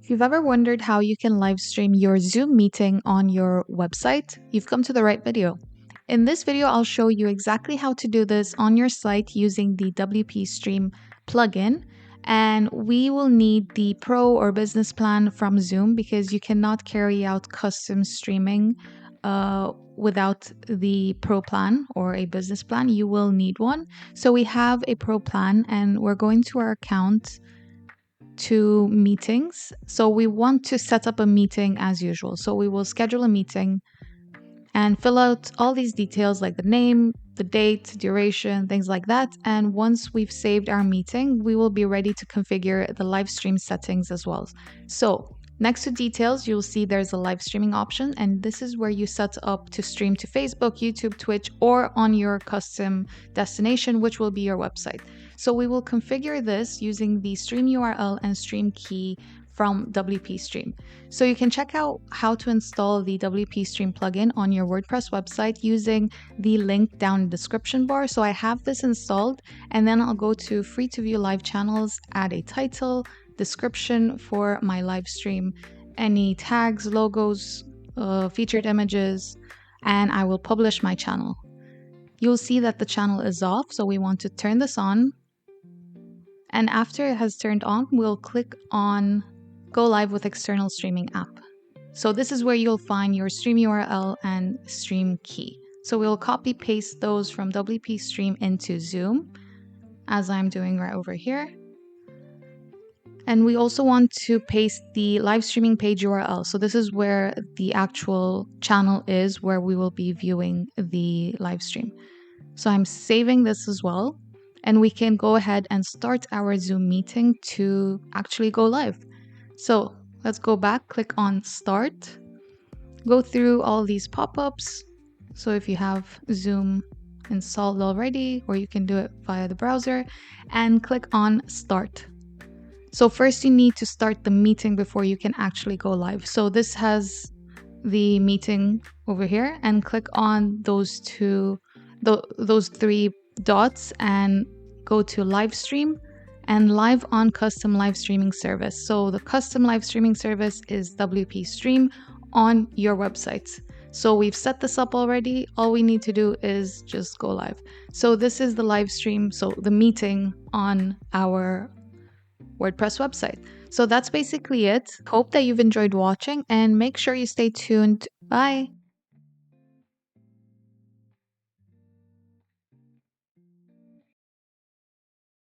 If you've ever wondered how you can live stream your Zoom meeting on your website, you've come to the right video. In this video, I'll show you exactly how to do this on your site using the WP Stream plugin. And we will need the Pro or Business plan from Zoom because you cannot carry out custom streaming without the Pro plan or a Business plan. You will need one. So we have a Pro plan and we're going to our account to meetings. So we want to set up a meeting as usual. So we will schedule a meeting and fill out all these details like the name, the date, duration, things like that. And once we've saved our meeting, we will be ready to configure the live stream settings as well. So next to details, you'll see there's a live streaming option, and this is where you set up to stream to Facebook, YouTube, Twitch, or on your custom destination, which will be your website. So we will configure this using the stream URL and stream key from WP Stream. So you can check out how to install the WP Stream plugin on your WordPress website using the link down in the description bar. So I have this installed, and then I'll go to free to view live channels, add a title, description for my live stream, any tags, logos, featured images, and I will publish my channel. You'll see that the channel is off, so we want to turn this on. And after it has turned on, we'll click on Go Live with External Streaming App. So this is where you'll find your stream URL and stream key. So we'll copy paste those from WP Stream into Zoom, as I'm doing right over here. And we also want to paste the live streaming page URL. So this is where the actual channel is, where we will be viewing the live stream. So I'm saving this as well. And we can go ahead and start our Zoom meeting to actually go live. So let's go back, click on Start, go through all these pop-ups. So if you have Zoom installed already, or you can do it via the browser, and click on Start. So first you need to start the meeting before you can actually go live. So this has the meeting over here, and click on those three dots and go to live stream and live on custom live streaming service. So the custom live streaming service is WP Stream on your website. So we've set this up already. All we need to do is just go live. So this is the live stream, so the meeting on our WordPress website. So that's basically it. Hope that you've enjoyed watching and make sure you stay tuned. Bye.